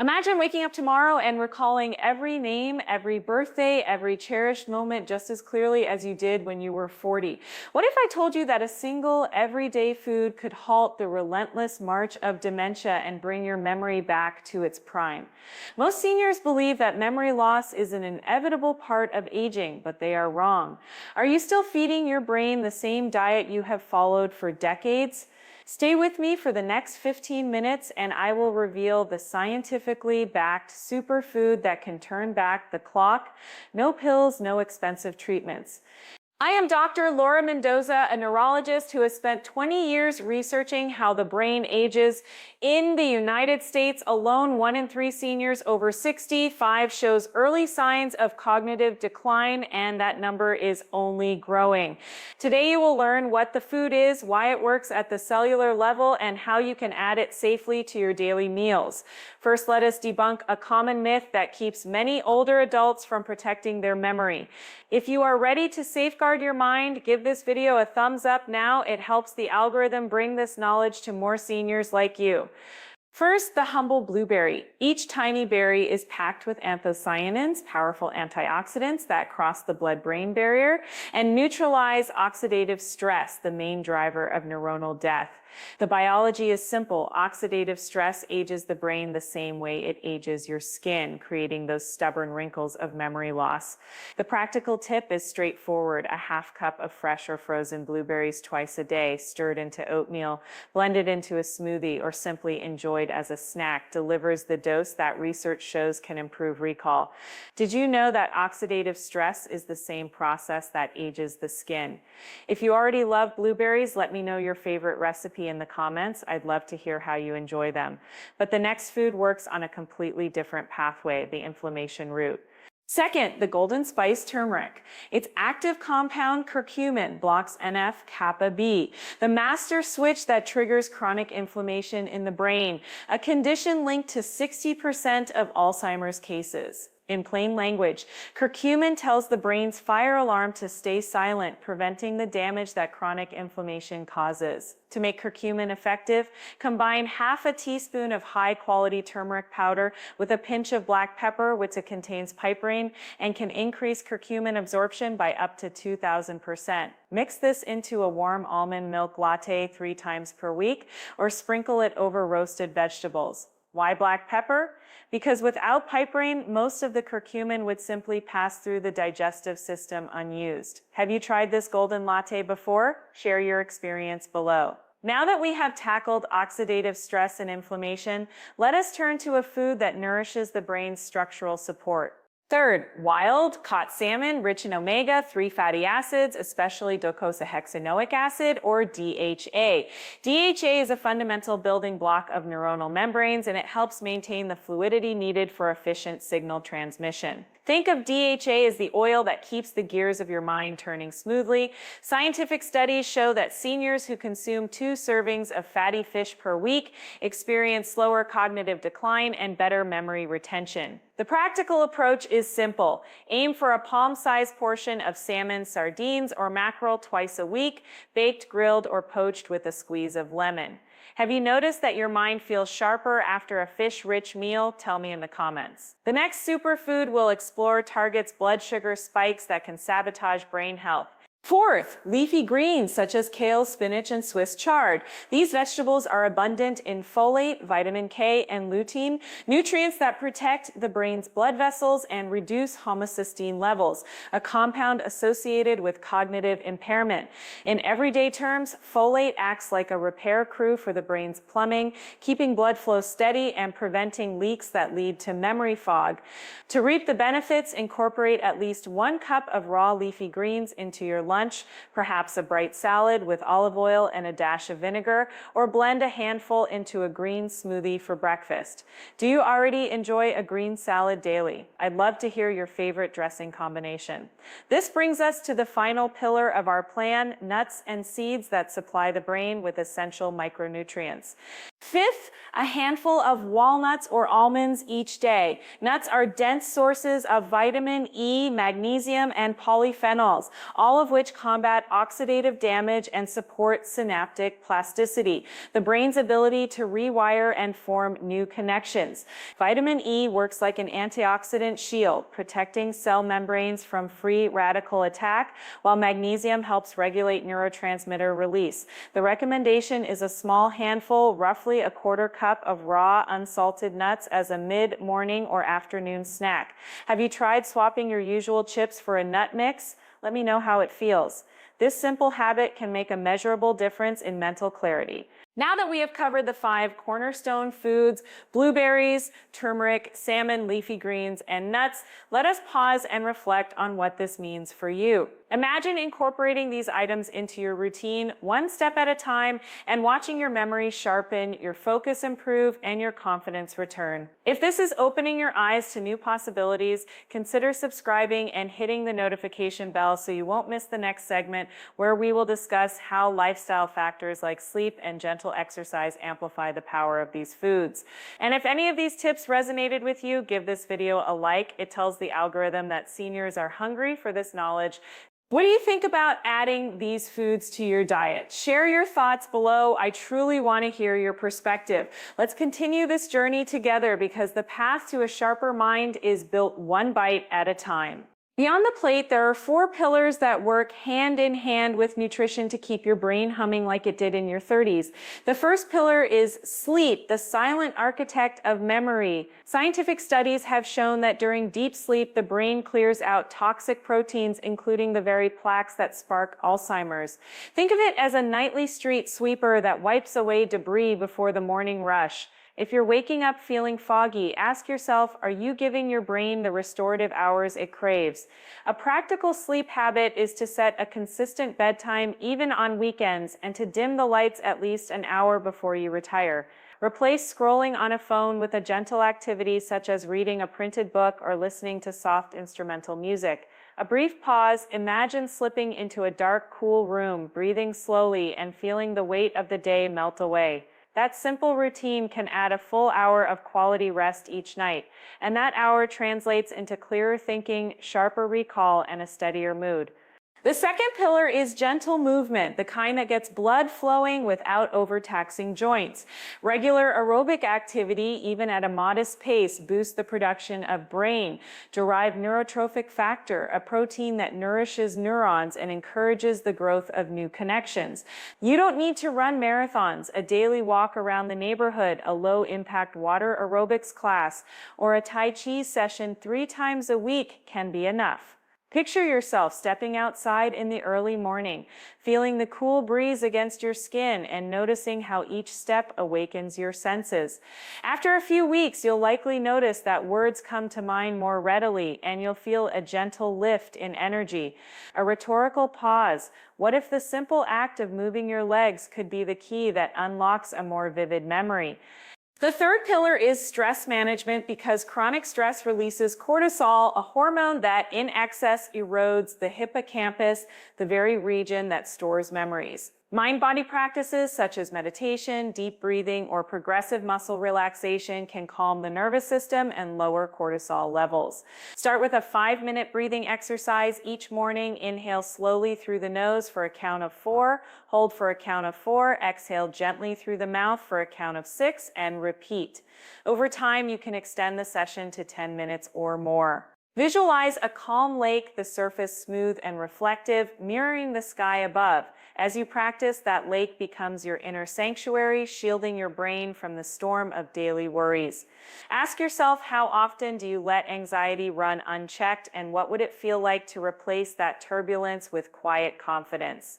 Imagine waking up tomorrow and recalling every name, every birthday, every cherished moment just as clearly as you did when you were 40. What if I told you that a single everyday food could halt the relentless march of dementia and bring your memory back to its prime? Most seniors believe that memory loss is an inevitable part of aging, but they are wrong. Are you still feeding your brain the same diet you have followed for decades? Stay with me for the next 15 minutes and I will reveal the scientifically backed superfood that can turn back the clock. No pills, no expensive treatments. I am Dr. Laura Mendoza, a neurologist who has spent 20 years researching how the brain ages. In the United States alone, 1 in 3 seniors over 65 shows early signs of cognitive decline, and that number is only growing. Today you will learn what the food is, why it works at the cellular level, and how you can add it safely to your daily meals. First, let us debunk a common myth that keeps many older adults from protecting their memory. If you are ready to safeguard your mind, give this video a thumbs up now. It helps the algorithm bring this knowledge to more seniors like you. First, the humble blueberry. Each tiny berry is packed with anthocyanins, powerful antioxidants that cross the blood-brain barrier and neutralize oxidative stress, the main driver of neuronal death. The biology is simple. Oxidative stress ages the brain the same way it ages your skin, creating those stubborn wrinkles of memory loss. The practical tip is straightforward. A half cup of fresh or frozen blueberries twice a day, stirred into oatmeal, blended into a smoothie, or simply enjoyed as a snack, delivers the dose that research shows can improve recall. Did you know that oxidative stress is the same process that ages the skin? If you already love blueberries, let me know your favorite recipe in the comments. I'd love to hear how you enjoy them. But the next food works on a completely different pathway, the inflammation route. Second, the golden spice turmeric. Its active compound curcumin blocks NF-kappa B, the master switch that triggers chronic inflammation in the brain, a condition linked to 60% of Alzheimer's cases. In plain language, curcumin tells the brain's fire alarm to stay silent, preventing the damage that chronic inflammation causes. To make curcumin effective, combine half a teaspoon of high-quality turmeric powder with a pinch of black pepper, which contains piperine and can increase curcumin absorption by up to 2,000%. Mix this into a warm almond milk latte 3 times per week, or sprinkle it over roasted vegetables. Why black pepper? Because without piperine, most of the curcumin would simply pass through the digestive system unused. Have you tried this golden latte before? Share your experience below. Now that we have tackled oxidative stress and inflammation, let us turn to a food that nourishes the brain's structural support. Third, wild caught salmon, rich in omega-3 fatty acids, especially docosahexaenoic acid, or DHA. DHA is a fundamental building block of neuronal membranes, and it helps maintain the fluidity needed for efficient signal transmission. Think of DHA as the oil that keeps the gears of your mind turning smoothly. Scientific studies show that seniors who consume 2 servings of fatty fish per week experience slower cognitive decline and better memory retention. The practical approach is simple. Aim for a palm-sized portion of salmon, sardines, or mackerel twice a week, baked, grilled, or poached with a squeeze of lemon. Have you noticed that your mind feels sharper after a fish-rich meal? Tell me in the comments. The next superfood we'll explore targets blood sugar spikes that can sabotage brain health. Fourth, leafy greens such as kale, spinach, and Swiss chard. These vegetables are abundant in folate, vitamin K, and lutein, nutrients that protect the brain's blood vessels and reduce homocysteine levels, a compound associated with cognitive impairment. In everyday terms, folate acts like a repair crew for the brain's plumbing, keeping blood flow steady and preventing leaks that lead to memory fog. To reap the benefits, incorporate at least 1 cup of raw leafy greens into your lunch, perhaps a bright salad with olive oil and a dash of vinegar, or blend a handful into a green smoothie for breakfast. Do you already enjoy a green salad daily? I'd love to hear your favorite dressing combination. This brings us to the final pillar of our plan, nuts and seeds that supply the brain with essential micronutrients. Fifth, a handful of walnuts or almonds each day. Nuts are dense sources of vitamin E, magnesium, and polyphenols, all of which combat oxidative damage and support synaptic plasticity, the brain's ability to rewire and form new connections. Vitamin E works like an antioxidant shield, protecting cell membranes from free radical attack, while magnesium helps regulate neurotransmitter release. The recommendation is a small handful, roughly a quarter cup of raw, unsalted nuts as a mid-morning or afternoon snack. Have you tried swapping your usual chips for a nut mix? Let me know how it feels. This simple habit can make a measurable difference in mental clarity. Now that we have covered the 5 cornerstone foods, blueberries, turmeric, salmon, leafy greens, and nuts, let us pause and reflect on what this means for you. Imagine incorporating these items into your routine one step at a time and watching your memory sharpen, your focus improve, and your confidence return. If this is opening your eyes to new possibilities, consider subscribing and hitting the notification bell so you won't miss the next segment where we will discuss how lifestyle factors like sleep and gentle exercise amplify the power of these foods. And if any of these tips resonated with you, give this video a like. It tells the algorithm that seniors are hungry for this knowledge. What do you think about adding these foods to your diet? Share your thoughts below. I truly want to hear your perspective. Let's continue this journey together because the path to a sharper mind is built one bite at a time. Beyond the plate, there are 4 pillars that work hand in hand with nutrition to keep your brain humming like it did in your 30s. The first pillar is sleep, the silent architect of memory. Scientific studies have shown that during deep sleep, the brain clears out toxic proteins, including the very plaques that spark Alzheimer's. Think of it as a nightly street sweeper that wipes away debris before the morning rush. If you're waking up feeling foggy, ask yourself, are you giving your brain the restorative hours it craves? A practical sleep habit is to set a consistent bedtime even on weekends and to dim the lights at least an hour before you retire. Replace scrolling on a phone with a gentle activity such as reading a printed book or listening to soft instrumental music. A brief pause, imagine slipping into a dark, cool room, breathing slowly and feeling the weight of the day melt away. That simple routine can add a full hour of quality rest each night, and that hour translates into clearer thinking, sharper recall, and a steadier mood. The second pillar is gentle movement, the kind that gets blood flowing without overtaxing joints. Regular aerobic activity, even at a modest pace, boosts the production of brain-derived neurotrophic factor, a protein that nourishes neurons and encourages the growth of new connections. You don't need to run marathons. A daily walk around the neighborhood, a low-impact water aerobics class, or a Tai Chi session 3 times a week can be enough. Picture yourself stepping outside in the early morning, feeling the cool breeze against your skin and noticing how each step awakens your senses. After a few weeks, you'll likely notice that words come to mind more readily and you'll feel a gentle lift in energy. A rhetorical pause. What if the simple act of moving your legs could be the key that unlocks a more vivid memory? The third pillar is stress management because chronic stress releases cortisol, a hormone that in excess erodes the hippocampus, the very region that stores memories. Mind-body practices such as meditation, deep breathing, or progressive muscle relaxation can calm the nervous system and lower cortisol levels. Start with a 5-minute breathing exercise each morning. Inhale slowly through the nose for a count of 4, hold for a count of 4, exhale gently through the mouth for a count of 6, and repeat. Over time, you can extend the session to 10 minutes or more. Visualize a calm lake, the surface smooth and reflective, mirroring the sky above. As you practice, that lake becomes your inner sanctuary, shielding your brain from the storm of daily worries. Ask yourself, how often do you let anxiety run unchecked, and what would it feel like to replace that turbulence with quiet confidence?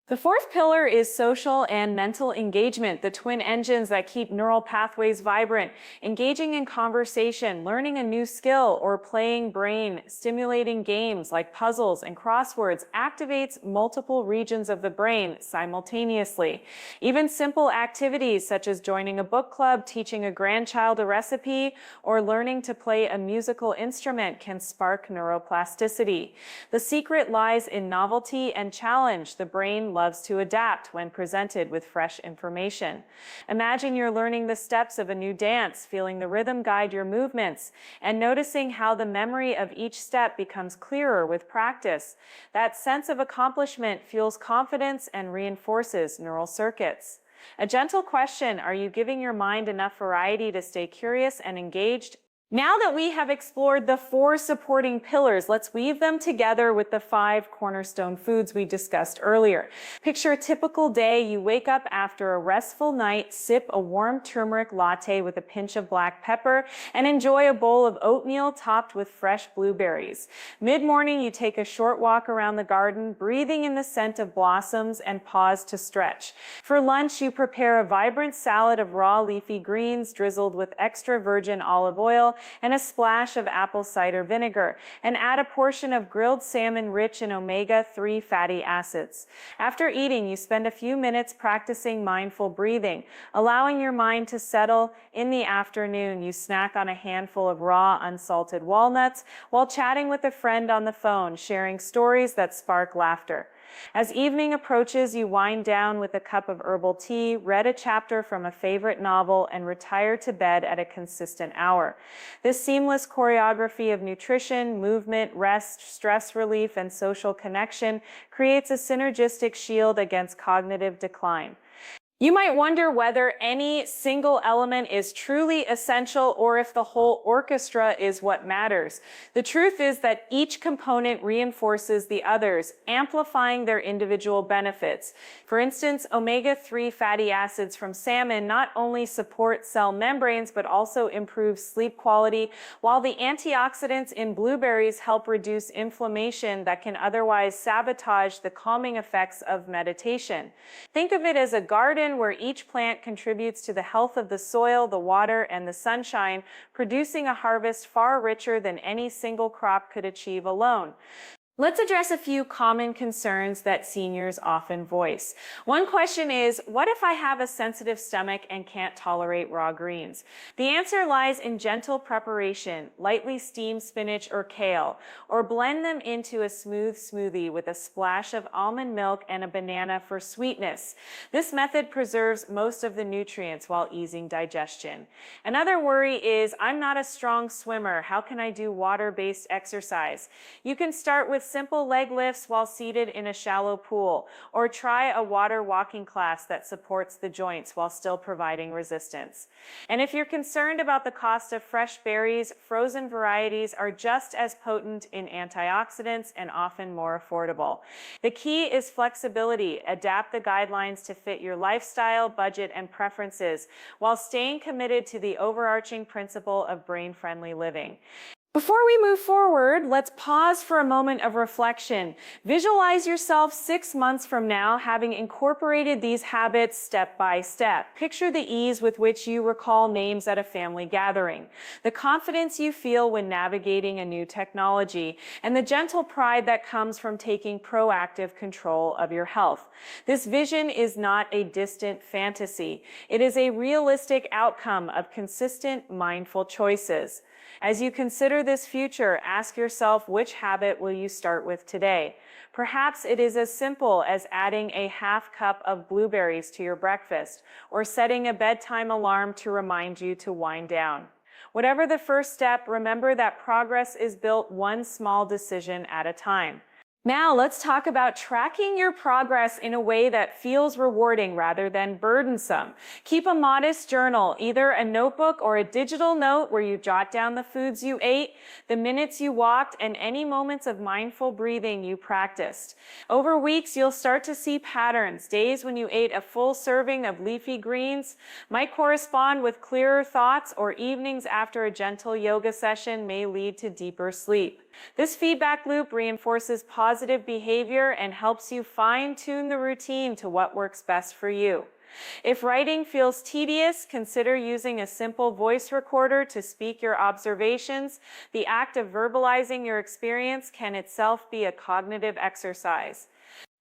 The fourth pillar is social and mental engagement, the twin engines that keep neural pathways vibrant. Engaging in conversation, learning a new skill, or playing brain-stimulating games like puzzles and crosswords activates multiple regions of the brain simultaneously. Even simple activities such as joining a book club, teaching a grandchild a recipe, or learning to play a musical instrument can spark neuroplasticity. The secret lies in novelty and challenge. The brain brain loves to adapt when presented with fresh information. Imagine you're learning the steps of a new dance, feeling the rhythm guide your movements, and noticing how the memory of each step becomes clearer with practice. That sense of accomplishment fuels confidence and reinforces neural circuits. A gentle question: are you giving your mind enough variety to stay curious and engaged? Now that we have explored the 4 supporting pillars, let's weave them together with the 5 cornerstone foods we discussed earlier. Picture a typical day. You wake up after a restful night, sip a warm turmeric latte with a pinch of black pepper, and enjoy a bowl of oatmeal topped with fresh blueberries. Mid-morning, you take a short walk around the garden, breathing in the scent of blossoms, and pause to stretch. For lunch, you prepare a vibrant salad of raw leafy greens drizzled with extra virgin olive oil and a splash of apple cider vinegar, and add a portion of grilled salmon rich in omega-3 fatty acids. After eating, you spend a few minutes practicing mindful breathing, allowing your mind to settle. In the afternoon, you snack on a handful of raw, unsalted walnuts while chatting with a friend on the phone, sharing stories that spark laughter. As evening approaches, you wind down with a cup of herbal tea, read a chapter from a favorite novel, and retire to bed at a consistent hour. This seamless choreography of nutrition, movement, rest, stress relief, and social connection creates a synergistic shield against cognitive decline. You might wonder whether any single element is truly essential or if the whole orchestra is what matters. The truth is that each component reinforces the others, amplifying their individual benefits. For instance, omega-3 fatty acids from salmon not only support cell membranes but also improve sleep quality, while the antioxidants in blueberries help reduce inflammation that can otherwise sabotage the calming effects of meditation. Think of it as a garden where each plant contributes to the health of the soil, the water, and the sunshine, producing a harvest far richer than any single crop could achieve alone. Let's address a few common concerns that seniors often voice. One question is, what if I have a sensitive stomach and can't tolerate raw greens? The answer lies in gentle preparation. Lightly steam spinach or kale, or blend them into a smooth smoothie with a splash of almond milk and a banana for sweetness. This method preserves most of the nutrients while easing digestion. Another worry is, I'm not a strong swimmer. How can I do water-based exercise? You can start with simple leg lifts while seated in a shallow pool, or try a water walking class that supports the joints while still providing resistance. And if you're concerned about the cost of fresh berries, frozen varieties are just as potent in antioxidants and often more affordable. The key is flexibility. Adapt the guidelines to fit your lifestyle, budget, and preferences while staying committed to the overarching principle of brain-friendly living. Before we move forward, let's pause for a moment of reflection. Visualize yourself 6 months from now having incorporated these habits step by step. Picture the ease with which you recall names at a family gathering, the confidence you feel when navigating a new technology, and the gentle pride that comes from taking proactive control of your health. This vision is not a distant fantasy. It is a realistic outcome of consistent, mindful choices. As you consider this future, ask yourself, which habit will you start with today? Perhaps it is as simple as adding a half cup of blueberries to your breakfast, or setting a bedtime alarm to remind you to wind down. Whatever the first step, remember that progress is built one small decision at a time. Now let's talk about tracking your progress in a way that feels rewarding rather than burdensome. Keep a modest journal, either a notebook or a digital note where you jot down the foods you ate, the minutes you walked, and any moments of mindful breathing you practiced. Over weeks, you'll start to see patterns. Days when you ate a full serving of leafy greens might correspond with clearer thoughts, or evenings after a gentle yoga session may lead to deeper sleep. This feedback loop reinforces positive behavior and helps you fine-tune the routine to what works best for you. If writing feels tedious, consider using a simple voice recorder to speak your observations. The act of verbalizing your experience can itself be a cognitive exercise.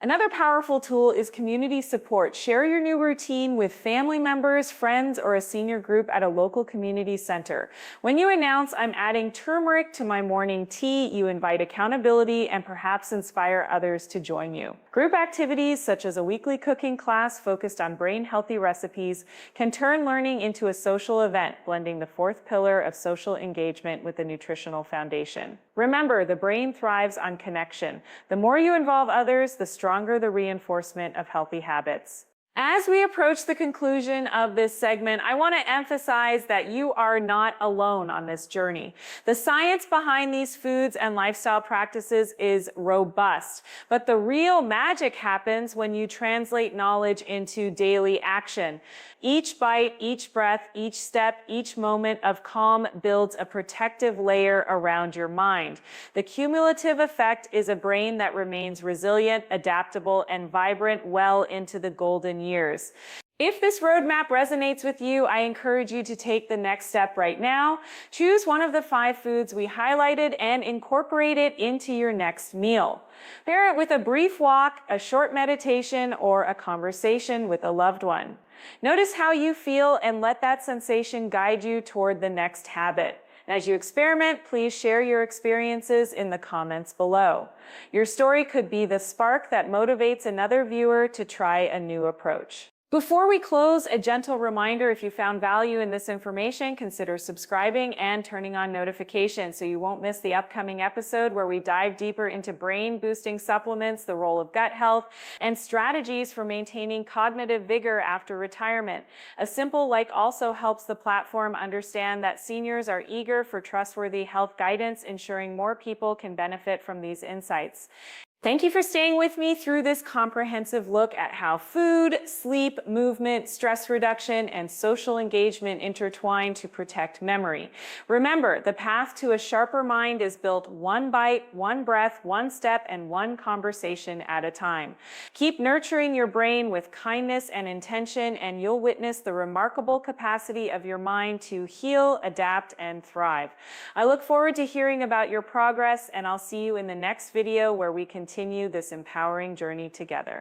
Another powerful tool is community support. Share your new routine with family members, friends, or a senior group at a local community center. When you announce, "I'm adding turmeric to my morning tea," you invite accountability and perhaps inspire others to join you. Group activities such as a weekly cooking class focused on brain-healthy recipes can turn learning into a social event, blending the fourth pillar of social engagement with the nutritional foundation. Remember, the brain thrives on connection. The more you involve others, the stronger the reinforcement of healthy habits. As we approach the conclusion of this segment, I want to emphasize that you are not alone on this journey. The science behind these foods and lifestyle practices is robust, but the real magic happens when you translate knowledge into daily action. Each bite, each breath, each step, each moment of calm builds a protective layer around your mind. The cumulative effect is a brain that remains resilient, adaptable, and vibrant well into the golden years. If this roadmap resonates with you, I encourage you to take the next step right now. Choose one of the 5 foods we highlighted and incorporate it into your next meal. Pair it with a brief walk, a short meditation, or a conversation with a loved one. Notice how you feel and let that sensation guide you toward the next habit. And as you experiment, please share your experiences in the comments below. Your story could be the spark that motivates another viewer to try a new approach. Before we close, a gentle reminder: if you found value in this information, consider subscribing and turning on notifications so you won't miss the upcoming episode where we dive deeper into brain-boosting supplements, the role of gut health, and strategies for maintaining cognitive vigor after retirement. A simple like also helps the platform understand that seniors are eager for trustworthy health guidance, ensuring more people can benefit from these insights. Thank you for staying with me through this comprehensive look at how food, sleep, movement, stress reduction, and social engagement intertwine to protect memory. Remember, the path to a sharper mind is built one bite, one breath, one step, and one conversation at a time. Keep nurturing your brain with kindness and intention, and you'll witness the remarkable capacity of your mind to heal, adapt, and thrive. I look forward to hearing about your progress, and I'll see you in the next video where we continue this empowering journey together.